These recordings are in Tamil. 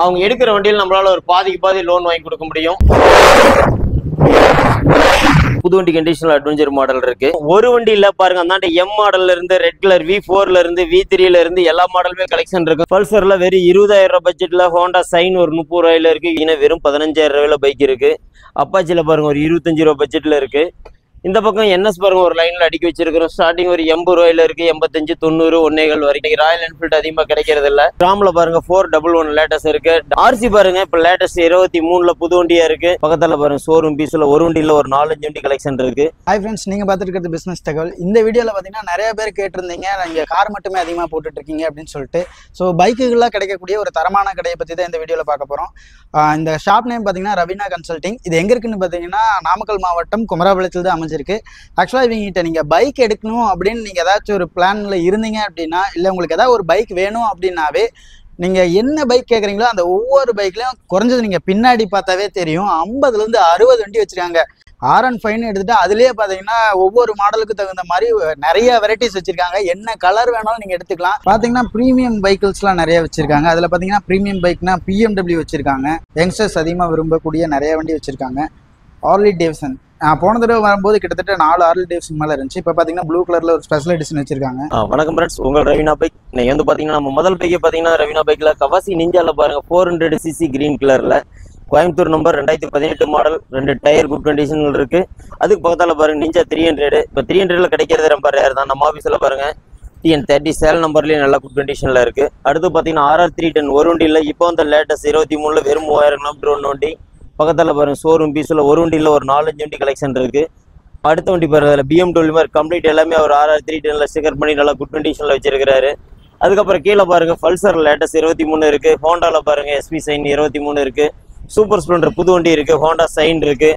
அவங்க எடுக்கிற வண்டியில் நம்மளால ஒரு பாதிக்கு பாதி லோன் வாங்கி கொடுக்க முடியும். புது வண்டி கண்டிஷனல் அட்வென்ச்சர் மாடல் இருக்கு. ஒரு வண்டி இல்ல பாருங்க, அந்தாண்ட எம் மாடல்ல இருந்து ரெட் கலர் V4ல இருந்து V3ல இருந்து எல்லா மாடலுமே கலெக்ஷன் இருக்கு. பல்சர்ல வெறும் 20,000 ரூபாய் பட்ஜெட்ல ஹோண்டா சைன் ஒரு 30 ரூபாயில இருக்கு. இன்னும் வெறும் 15,000 ரூபாயில பைக் இருக்கு. அப்பாச்சில பாருங்க ஒரு 25 ரூபாய் பட்ஜெட்ல இருக்கு. இந்த பக்கம் NS பாருங்க ஒரு லைன்ல அடுக்கி வச்சிருக்கிறோம். ஸ்டார்டிங் ஒரு 80 ரூபாயில இருக்கு, 85, 90, 1.25 வரைக்கும். ராயல் என்ஃபீல்டு அதிகமா கிடைக்கிறது இல்ல. கிராம்ல பாருங்க 411 லேட்டஸ்ட் இருக்கு. RC பாருங்க இப்ப லேட்டஸ்ட் 23ல புது வண்டியா இருக்கு. பக்கத்துல பாருங்க ஷோரூம் பீஸ்ல ஒரு வண்டியில ஒரு 4-5 வண்டி கலெக்ஷன் இருக்கு. ஹாய் ஃப்ரெண்ட்ஸ், நீங்க பார்த்துட்டு இருக்கிறது பிசினஸ் தகவல். இந்த வீடியோல பாத்தீங்கன்னா நிறைய பேர் கேட்டிருந்தீங்க, நீங்க கார் மட்டுமே அதிகமா போட்டுட்டு இருக்கீங்க அப்படின்னு சொல்லிட்டு. ஸோ பைக்குகள்லாம் கிடைக்கக்கூடிய ஒரு தரமான கடையை பத்தி தான் இந்த வீடியோல பார்க்க போறோம். இந்த ஷாப் நேம் பாத்தீங்கன்னா ரவீனா கன்சல்டிங். இது எங்க இருக்குன்னு பாத்தீங்கன்னா நாமக்கல் மாவட்டம் குமராபாளையத்தில் தான் அமைஞ்சிருக்கு. ஆக்சுவலாக இவங்ககிட்ட நீங்கள் பைக் எடுக்கணும் அப்படின்னு நீங்கள் ஏதாச்சும் ஒரு பிளானில் இருந்தீங்க அப்படின்னா, இல்லை உங்களுக்கு ஏதாவது ஒரு பைக் வேணும் அப்படின்னாவே நீங்கள் என்ன பைக் கேட்குறீங்களோ அந்த ஒவ்வொரு பைக்லையும் குறைஞ்சது நீங்கள் பின்னாடி பார்த்தாவே தெரியும் 50லேருந்து 60 வண்டி வச்சுருக்காங்க. R15 எடுத்துகிட்டு அதுலேயே பார்த்தீங்கன்னா ஒவ்வொரு மாடலுக்கு தகுந்த மாதிரி நிறைய வெரைட்டிஸ் வச்சுருக்காங்க. என்ன கலர் வேணாலும் நீங்கள் எடுத்துக்கலாம். பார்த்தீங்கன்னா ப்ரீமியம் பைக்கிள்ஸ்லாம் நிறைய வச்சுருக்காங்க. அதில் பார்த்தீங்கன்னா ப்ரீமியம் பைக்னா BMW வச்சுருக்காங்க. யங்ஸ்டர்ஸ் அதிகமாக விரும்பக்கூடிய நிறைய வண்டி வச்சுருக்காங்க. ஹார்லி டேவிட்சன் போன தடவை வரும்போது கிட்டத்தட்ட 4 ஹார்லி டேவிட்சன் மேலே இருந்துச்சு. இப்போ பார்த்தீங்கன்னா ப்ளூ கலரில் ஒரு ஸ்பெஷல் எடிஷன் வச்சிருக்காங்க. வணக்கம் ஃப்ரெண்ட்ஸ், உங்கள் ரவீனா பைக். நீங்கள் வந்து பார்த்தீங்கன்னா நம்ம முதல் பைக்கை பார்த்தீங்கன்னா ரவீனா பைக்கில் கவாசி நிஞ்சால பாருங்க 400cc கிரீன் கலரில் Coimbatore number 2018 model, 2 tyre good கண்டிஷனில் இருக்கு. அதுக்கு பக்கத்தால் பாருங்க நிஞ்சா 300. இப்போ 300ல கிடைக்கிறது ரொம்ப ரேர் தான். நம்ம ஆஃபீஸில் பாருங்க TN30 சேல் நம்பர்லேயே நல்லா குட் கண்டிஷனில் இருக்கு. அடுத்து பார்த்தீங்கன்னா RR 310 ஒரு வண்டி இல்லை, இப்போ வந்து லேட்டஸ்ட் 23ல வெறும் 3000 கிலோமீட்டர் ஒன்று வண்டி. பக்கத்தில் பாருங்க ஷோரூம் பீஸில் ஒரு வண்டியில் ஒரு 4-5 வண்டி கலெக்ஷன் இருக்கு. அடுத்த வண்டி பாருங்க அதில் BMW மாதிரி கம்ப்ளீட் எல்லாமே ஒரு RR 310ல ஸ்டிக்கர் பண்ணி நல்லா குட் கண்டிஷனில் வச்சிருக்காரு. அதுக்கப்புறம் கீழே பாருங்க பல்சர் லேட்டஸ்ட் 23 இருக்கு. ஹோண்டாவில் பாருங்க SP சைன் 23 இருக்கு. சூப்பர் ஸ்ப்ளெண்டர் புது வண்டி இருக்கு. ஹோண்டா சைன் இருக்கு.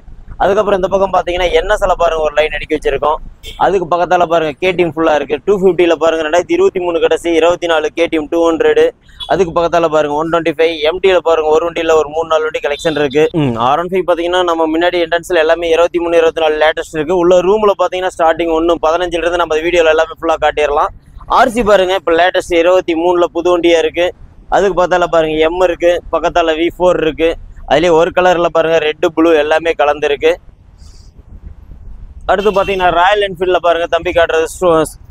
அதுக்கப்புறம் இந்த பக்கம் பார்த்தீங்கன்னா NSல பாருங்க ஒரு லைன் அடிக்க வச்சிருக்கோம். அதுக்கு பக்கத்தால பாருங்க KTM ஃபுல்லா இருக்கு. 250ல பாருங்க 2023 கடைசி 24 KTM 200. அதுக்கு பக்கத்தால பாருங்க 125. MTல பாருங்க ஒரு வண்டியில ஒரு 3-4 வண்டி கலெக்ஷன் இருக்கு. R15 பாத்தீங்கன்னா நம்ம முன்னாடி என்ட்ரன்ஸ்ல எல்லாமே 23, 24 லேட்டஸ்ட் இருக்கு. உள்ள ரூம்ல பாத்தீங்கன்னா ஸ்டார்டிங் 15ல இருந்து நம்ம வீடியோல எல்லாமே ஃபுல்லா காட்டிடலாம். RC பாருங்க இப்ப லேட்டஸ்ட் 23ல புது வண்டியா இருக்கு. அதுக்கு பக்கத்தால பாருங்க M இருக்கு. பக்கத்தால V4 இருக்கு. அதுலயே ஒரு கலர்ல பாருங்க ரெட் ப்ளூ எல்லாமே கலந்துருக்கு. அடுத்து பாத்தீங்கன்னா ராயல் என்ஃபீல்ட்ல பாருங்க தம்பி காட்டுறது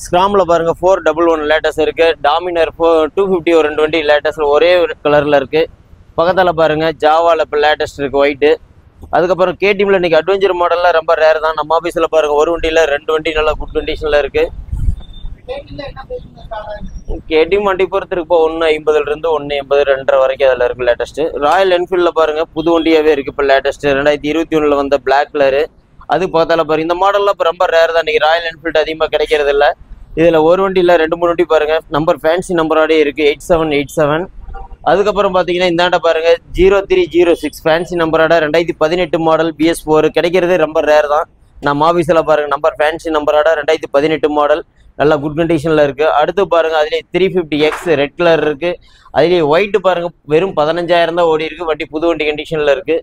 ஸ்கிராம்ல பாருங்க 411 லேட்டஸ்ட் இருக்கு. டாமினர் 250 ஒரு 2 வண்டி லேட்டஸ்ட் ஒரே கலர்ல இருக்கு. பக்கத்தால பாருங்க ஜாவால இப்போ லேட்டஸ்ட் இருக்கு ஒயிட். அதுக்கப்புறம் KTMல இன்னைக்கு அட்வென்ச்சர் மாடல்ல ரொம்ப ரேர் தான். நம்ம ஆஃபீஸ்ல பாருங்க ஒரு வண்டியில 2 வண்டி நல்லா குட் கண்டிஷன்ல இருக்கு. KTM வண்டி பொறுத்திருக்கு இப்போ 150ல இருந்து 180, 2.5 வரைக்கும் அதில் இருக்கு லேட்டஸ்ட். ராயல் என்ஃபீல்ட்ல பாருங்க புது வண்டியாவே இருக்கு. இப்போ லேட்டஸ்ட் 2021ல வந்த பிளாக் கலரு. அதுக்கு பார்த்தால பாருங்க இந்த மாடல்லாம் இப்போ ரொம்ப ரேர் தான். இன்னைக்கு ராயல் என்ஃபீல்டு அதிகமாக கிடைக்கிறது இல்லை. இதில் ஒரு வண்டி இல்லை 2-3 வண்டி பாருங்க நம்பர் ஃபேன்சி நம்பரோடே இருக்கு 8787. அதுக்கப்புறம் பார்த்தீங்கன்னா இந்தாண்ட பாருங்க 0306 ஃபேன்சி நம்பரோட 2018 மாடல் BS4 கிடைக்கிறது ரொம்ப ரேர் தான். நம்ம ஆஃபீஸில் பாருங்க நம்பர் ஃபேன்சி நம்பரோட 2018 மாடல் நல்லா குட் கண்டிஷன்ல இருக்கு. அடுத்து பாருங்க அதுலேயே 350X ரெட் கலர் இருக்கு. அதுலேயே ஒயிட் பாருங்க வெறும் 15,000 தான் ஓடி இருக்கு. வண்டி புது வண்டி கண்டிஷன்ல இருக்கு.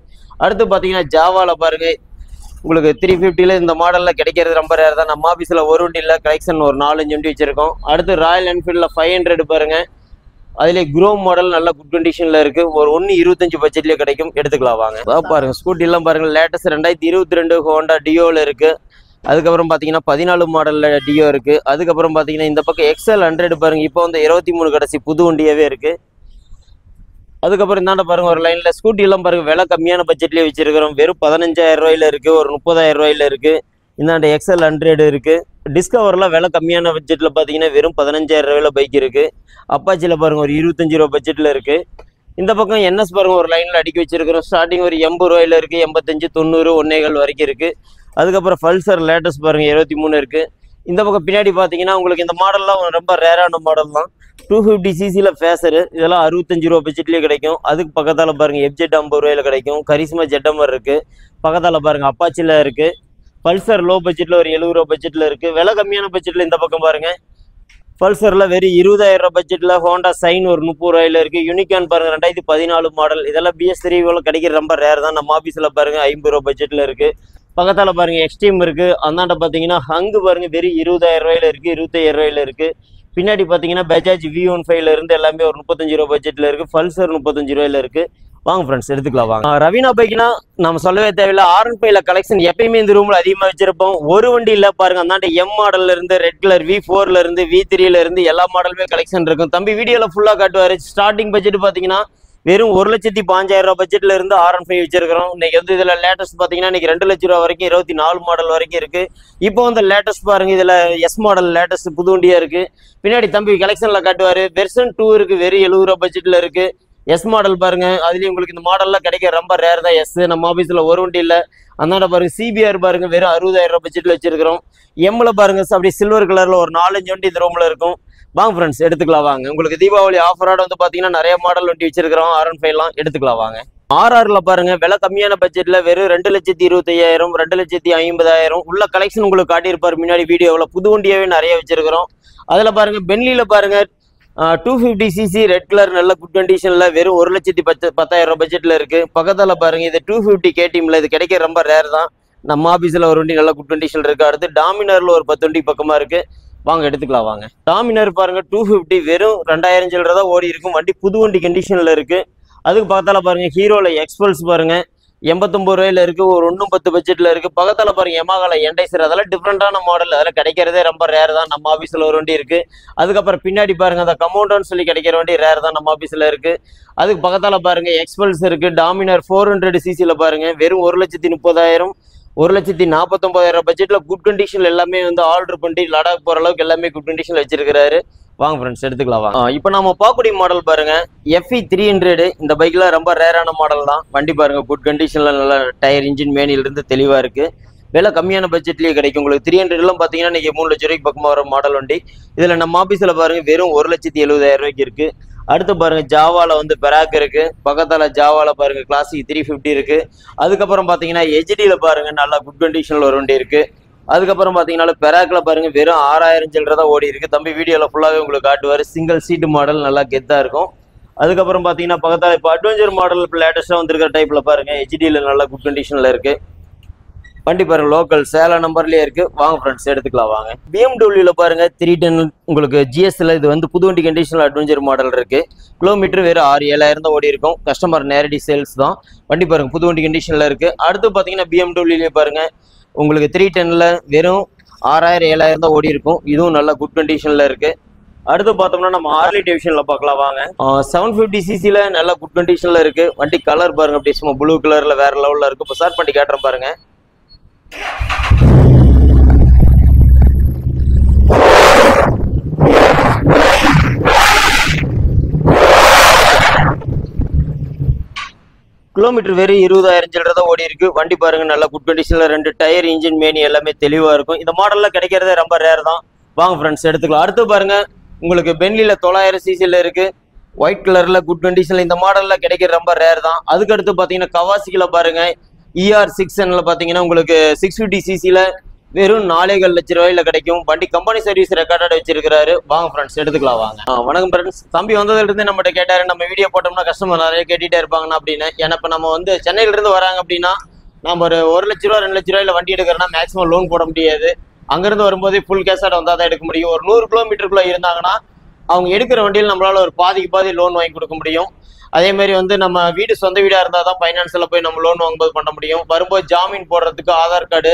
அடுத்து பார்த்தீங்கன்னா ஜாவால பாருங்க உங்களுக்கு 350ல இந்த மாடல்ல கிடைக்கிறது ரொம்ப ரேர் தான். நம்ம ஆஃபீஸில் ஒரு வண்டியில் கலெக்ஷன் ஒரு 4-5 வண்டி வச்சிருக்கோம். அடுத்து ராயல் என்ஃபீல்டில் 500 பாருங்க அதுலேயே குரோம் மாடல் நல்ல குட் கண்டிஷன்ல இருக்கு. ஒரு 1.25 பட்ஜெட்லேயே கிடைக்கும், எடுத்துக்கலாம் வாங்க. பாருங்க ஸ்கூட்டி எல்லாம் பாருங்க லேட்டஸ்ட் 2022 ஹோண்டா டியோல இருக்கு. அதுக்கப்புறம் பார்த்தீங்கன்னா 14 மாடல்ல டியோ இருக்கு. அதுக்கப்புறம் பார்த்தீங்கன்னா இந்த பக்கம் XL 100 பாருங்க இப்போ வந்து 23 கடைசி புது வண்டியாவே இருக்கு. அதுக்கப்புறம் இந்தாண்ட பாருங்க ஒரு லைன்ல ஸ்கூட்டி எல்லாம் பாருங்க விலை கம்மியான பட்ஜெட்லயே வச்சிருக்கிறோம். வெறும் 15,000 ரூபாயில இருக்கு, ஒரு 30,000 ரூபாயில இருக்கு. இந்தாண்ட XL 100 இருக்கு. டிஸ்கவர்லாம் விலை கம்மியான பட்ஜெட்ல பாத்தீங்கன்னா வெறும் 15,000 ரூபாயில பைக் இருக்கு. அப்பாச்சில பாருங்க ஒரு 25 ரூபா பட்ஜெட்ல இருக்கு. இந்த பக்கம் NS பாருங்க ஒரு லைன்ல அடுக்கி வச்சிருக்கிறோம். ஸ்டார்டிங் ஒரு 80 ரூபாயில இருக்கு, 85, 90, 1.25 வரைக்கும் இருக்கு. அதுக்கப்புறம் பல்சர் லேட்டஸ்ட் பாருங்க 23 இருக்கு. இந்த பக்கம் பின்னாடி பாத்தீங்கன்னா உங்களுக்கு இந்த மாடல்லாம் ரொம்ப ரேரான மாடல் தான். 250cc ஃபேசரு இதெல்லாம் 65 ரூபா பட்ஜெட்லேயே கிடைக்கும். அதுக்கு பக்கத்தால் பாருங்க FZ 50 ரூபாயில கிடைக்கும். கரிஸ்மா ஜெட்டமர் இருக்கு. பக்கத்தால் பாருங்க அப்பாச்சில இருக்கு. பல்சர் லோ பட்ஜெட்ல ஒரு 70 ரூபா பட்ஜெட்ல இருக்கு. விலை கம்மியான பட்ஜெட்ல இந்த பக்கம் பாருங்க பல்சர்ல வெறும் 20,000 ரூபாய் பட்ஜெட்ல ஹோண்டா சைன் ஒரு 30 ரூபாயில இருக்கு. யூனிகான் பாருங்க 2014 மாடல். இதெல்லாம் BS3 கிடைக்கிறது ரொம்ப ரேர் தான். நம்ம ஆஃபீஸில் பாருங்க 50 ரூபா பட்ஜெட்ல இருக்கு. பக்கத்தால் பாருங்க எக்ஸ்ட்ரீம் இருக்கு. அந்தாண்ட பார்த்தீங்கன்னா ஹங்கு பாருங்க வெறும் 20,000 ரூபாயில இருக்கு, 25,000 ரூபாயில இருக்கு. பின்னாடி பார்த்தீங்கன்னா பஜாஜ் V15 இருந்து எல்லாமே ஒரு 35 ரூபா பட்ஜெட்ல இருக்கு. பல்சர் 35 ரூபாயில இருக்கு. வாங்க ஃப்ரெண்ட்ஸ் எடுத்துக்கலாம் வாங்க. ரவீனா பைக்னா நம்ம சொல்லவே தேவையில்லை. R15 கலெக்ஷன் எப்பயுமே இந்த ரூம்ல அதிகமாக வச்சிருப்போம். ஒரு வண்டி இல்லை பாருங்க, அந்தாண்ட M மாடல்ல இருந்து ரெட் கலர் V4ல இருந்து V3ல இருந்து எல்லா மாடலுமே கலெக்ஷன் இருக்கும். தம்பி வீடியோல ஃபுல்லா காட்டுவாரு. ஸ்டார்டிங் பட்ஜெட் பார்த்தீங்கன்னா வெறும் 1,05,000 ரூபா பட்ஜெட்ல இருந்து R15 வச்சிருக்கிறோம். இன்னைக்கு வந்து இதுல லேட்டஸ்ட் பாத்தீங்கன்னா இன்னைக்கு 2 லட்சம் ரூபா வரைக்கும் 24 மாடல் வரைக்கும் இருக்கு. இப்போ வந்து லேட்டஸ்ட் பாருங்க, இதுல எஸ் மாடல் லேட்டஸ்ட் புது வண்டியா இருக்கு. பின்னாடி தம்பி கலெக்ஷன்ல காட்டுவாரு. வெர்ஷன் 2 இருக்கு, வெறும் 70 ரூபா பட்ஜெட்ல இருக்கு. எஸ் மாடல் பாருங்க, அதுலயும் உங்களுக்கு இந்த மாடல்லாம் கிடைக்க ரொம்ப ரேர் தான். எஸ் நம்ம ஆபீஸ்ல ஒரு வண்டி இல்ல. அந்தாண்ட பாருங்க CBR பாருங்க, வெறும் 60,000 ரூபா பட்ஜெட்ல வச்சிருக்கிறோம். எம்ல பாருங்க அப்படி சில்வர் கலர்ல ஒரு 4-5 வண்டி இந்த ரூம்ல இருக்கும். வாங்க ஃப்ரெண்ஸ் எடுத்துக்கலாம் வாங்க. உங்களுக்கு தீபாவளி ஆஃபரோட வந்து பாத்தீங்கன்னா நிறைய மாடல் வண்டி வச்சிருக்கிறோம். R15 எடுத்துக்கலாம் வாங்க. RRல பாருங்க விலை கம்மியான பட்ஜெட்ல வெறும் 2,25,000 2,50,000 உள்ள கலெக்ஷன் உங்களுக்கு காட்டியிருப்பாரு முன்னாடி வீடியோவில். புது வண்டியாவே நிறைய வச்சிருக்கிறோம். அதுல பாருங்க பென்லில பாருங்க 250cc ரெட் கலர் நல்ல குட் கண்டிஷன்ல வெறும் 1,10,000 பட்ஜெட்ல இருக்கு. பக்கத்துல பாருங்க இது 250 KTMல இது கிடைக்க ரொம்ப ரேர் தான். நம்ம ஆபீஸ்ல ஒரு வண்டி நல்ல குட் கண்டிஷன் இருக்கு. அடுத்து டாமினர்ல ஒரு 10 வண்டி பக்கமா இருக்கு. வாங்க எடுத்துக்கலாம் வாங்க. டாமினர் பாருங்க 250 வெறும் 2,000 சில்லற தான் ஓடி இருக்கும். வண்டி புது வண்டி கண்டிஷன்ல இருக்கு. அதுக்கு பக்கத்தால பாருங்க ஹீரோல எக்ஸ்பல்ஸ் பாருங்க 89 ரூபாயில இருக்கு. ஒரு 110 பட்ஜெட்ல இருக்கு. பக்கத்தால பாருங்க யமாகால என்டைசர், அதெல்லாம் டிஃப்ரெண்டான மாடல், அதெல்லாம் கிடைக்கிறதே ரொம்ப ரேர் தான். நம்ம ஆபீஸ்ல ஒரு வண்டி இருக்கு. அதுக்கப்புறம் பின்னாடி பாருங்க அந்த கமௌண்டன்னு சொல்லி கிடைக்கிற வண்டி ரேர் தான், நம்ம ஆபீஸ்ல இருக்கு. அதுக்கு பக்கத்தால பாருங்க எக்ஸ்பல்ஸ் இருக்கு. டாமினர் 400cc பாருங்க வெறும் 1,30,000 1,49,000 பட்ஜெட்ல குட் கண்டிஷன்ல எல்லாமே வந்து ஆர்டர் பண்ணி லடாக் போற அளவுக்கு எல்லாமே குட் கண்டிஷன்ல வச்சிருக்காரு. வாங்க ஃப்ரெண்ட்ஸ் எடுத்துக்கலாம் வாங்க. இப்போ நம்ம பார்க்கக்கூடிய மாடல் பாருங்க FE 300. இந்த பைக்ல ரொம்ப ரேரான மாடல் தான். வண்டி பாருங்க குட் கண்டிஷன்ல நல்ல டயர் இன்ஜின் மேனில இருந்து தெளிவா இருக்கு. விலை கம்மியான பட்ஜெட்லயே கிடைக்கும் உங்களுக்கு. 300 பாத்தீங்கன்னா இன்னைக்கு 3 லட்சம் ரூபாய்க்கு பக்கமா வர மாடல் வண்டி. இதுல நம்ம ஆபீஸ்ல பாருங்க வெறும் 1,70,000 ரூபாய்க்கு இருக்கு. அடுத்து பாருங்க ஜாவால வந்து பெராக் இருக்கு. பக்கத்தால ஜாவால பாருங்க கிளாசிக் 350 இருக்கு. அதுக்கப்புறம் பாத்தீங்கன்னா HDல பாருங்க நல்லா குட் கண்டிஷன்ல ஒரு வண்டி இருக்கு. அதுக்கப்புறம் பாத்தீங்கன்னா பெராக்ல பாருங்க வெறும் 6,000 சில்லற தான் ஓடி இருக்கு. தம்பி வீடியோல ஃபுல்லாவே உங்களுக்கு காட்டுவாரு. சிங்கிள் சீட் மாடல் நல்லா கெத்தா இருக்கும். அதுக்கப்புறம் பாத்தீங்கன்னா பக்கத்தால இப்போ அட்வென்ச்சர் மாடல் இப்போ லேட்டஸ்டா வந்திருக்கிற டைப்ல பாருங்க HDல நல்லா குட் கண்டிஷன்ல இருக்கு. வண்டி பாருங்க லோக்கல் சேலம் நம்பர்லயே இருக்கு. வாங்க ஃப்ரெண்ட்ஸ் எடுத்துக்கலாம் வாங்க. BMW பாருங்க 310 உங்களுக்கு GSல இது வந்து புது வண்டி கண்டிஷன்ல அட்வென்ச்சர் மாடல் இருக்கு. கிலோமீட்டர் வெறும் 6,000-7,000 தான் ஓடி இருக்கும். கஸ்டமர் நேரடி சேல்ஸ் தான். வண்டி பாருங்க புது வண்டி கண்டிஷன்ல இருக்கு. அடுத்து பாத்தீங்கன்னா BMWலயே பாருங்க உங்களுக்கு 310ல வெறும் 6,000-7,000 தான் ஓடி இருக்கும். இதுவும் நல்ல குட் கண்டிஷன்ல இருக்கு. அடுத்து பார்த்தோம்னா நம்ம ஹார்லி டேவிட்சன்ல பார்க்கலாம் வாங்க. 750cc நல்ல குட் கண்டிஷன்ல இருக்கு. வண்டி கலர் பாருங்க அப்படியே சும்மா ப்ளூ கலர்ல வேற லெவல்ல இருக்கு. இப்போ ஸ்டார்ட் பண்ணி காட்டுறேன் பாருங்க. கிலோமீட்டர் வெறும் 20,000 சில்லற தான் ஓடி இருக்கு. வண்டி பாருங்க நல்ல குட் கண்டிஷன்ல 2 டயர் இன்ஜின் மேனி எல்லாமே தெளிவா இருக்கும். இந்த மாடல்ல கிடைக்கிறதே ரொம்ப ரேர் தான். வாங்க ஃப்ரெண்ட்ஸ் எடுத்துக்கலாம். அடுத்து பாருங்க உங்களுக்கு பென்லில 900cc இருக்கு. ஒயிட் கலர்ல குட் கண்டிஷன்ல இந்த மாடல்ல கிடைக்கிற ரொம்ப ரேர் தான். அதுக்கு அடுத்து பாத்தீங்கன்னா கவாசிக்கில பாருங்க ER6Nல பாத்தீங்கன்னா உங்களுக்கு 650cc வெறும் 4,4 லட்சம் ரூபாயில கிடைக்கும். வண்டி கம்பெனி சர்வீஸ் ரெக்கார்டட் வச்சிருக்காரு. வாங்க ஃப்ரெண்ட்ஸ் எடுத்துக்கலாம் வாங்க. வணக்கம் ஃப்ரெண்ட்ஸ். தம்பி வந்ததுல இருந்து நம்மகிட்ட கேட்டாரு நம்ம வீடியோ போட்டோம்னா கஸ்டமர் நிறைய கேட்டுட்டே இருப்பாங்கன்னு அப்படின்னு. ஏன்னா இப்ப நம்ம வந்து சென்னையில இருந்து வராங்க அப்படின்னா நம்ம ஒரு 1 லட்ச ரூபா 2 லட்ச ரூபாயில வண்டி எடுக்கிறோம்னா மேக்ஸிமம் லோன் போட முடியாது. அங்கிருந்து வரும்போது ஃபுல் கேஷோட வந்தா தான் எடுக்க முடியும். ஒரு 100 கிலோமீட்டருக்குள்ள இருந்தாங்கன்னா அவங்க எடுக்கிற வண்டியில் நம்மளால ஒரு பாதிக்கு பாதி லோன் வாங்கி கொடுக்க முடியும். அதே மாதிரி வந்து நம்ம வீடு சொந்த வீடா இருந்தால் தான் ஃபைனான்ஸ்ல போய் நம்ம லோன் வாங்கும்போது பண்ண முடியும். வரும்போது ஜாமீன் போடுறதுக்கு ஆதார் கார்டு,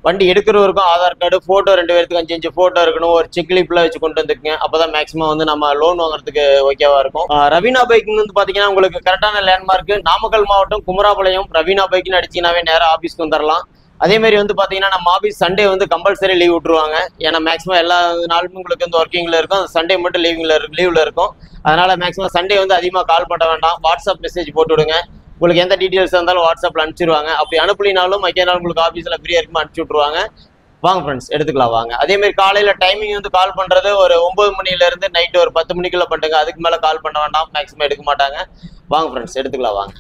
வண்டி எடுக்கிறவருக்கும் ஆதார் கார்டு, போட்டோ 2 பேருக்கு 5 போட்டோ இருக்கணும். ஒரு செக்லிப்லாம் வச்சு கொண்டு வந்துக்குங்க. அப்பதான் மேக்ஸிமம் வந்து நம்ம லோன் வாங்குறதுக்கு ஓகேவா இருக்கும். ரவீனா பைக்னு வந்து பாத்தீங்கன்னா உங்களுக்கு கரெக்டான லேண்ட்மார்க் நாமக்கல் மாவட்டம் குமராபாளையம். ரவீனா பைக்னு அடிச்சீங்கன்னாவே நேரம் ஆபீஸ்க்கு வந்துடலாம். அதே மாதிரி வந்து பாத்தீங்கன்னா நம்ம ஆபீஸ் சண்டே வந்து கம்பல்சரி லீவ் விட்டுருவாங்க. ஏன்னா மேக்ஸிமம் எல்லா நாளுமே உங்களுக்கு வந்து ஒர்க்கிங்ல இருக்கும். சண்டே மட்டும் லீவ்ல இருக்கும். அதனால மேக்ஸிமம் சண்டே வந்து அதிகமாக கால் பண்ண வேண்டாம். வாட்ஸ்அப் மெசேஜ் போட்டு விடுங்க. உங்களுக்கு எந்த டீட்டெயில்ஸ் இருந்தாலும் வாட்ஸ்அப்ல அனுப்பிச்சிருவாங்க. அப்படி அனுப்பலினாலும் மைக்கேனாலும் உங்களுக்கு ஆஃபீஸில் ஃப்ரீயாக இருக்குமா அனுப்பிச்சி விட்ருவாங்க. வாங்க ஃப்ரெண்ட்ஸ் எடுத்துக்கலாம் வாங்க. அதே மாதிரி காலையில டைமிங் வந்து கால் பண்றது ஒரு 9 மணில இருந்து நைட்டு ஒரு 10 மணிக்குள்ள பண்ணுங்க. அதுக்கு மேல கால் பண்ண வேண்டாம், மேக்ஸிமம் எடுக்க மாட்டாங்க. வாங்க ஃப்ரெண்ட்ஸ் எடுத்துக்கலாம் வாங்க.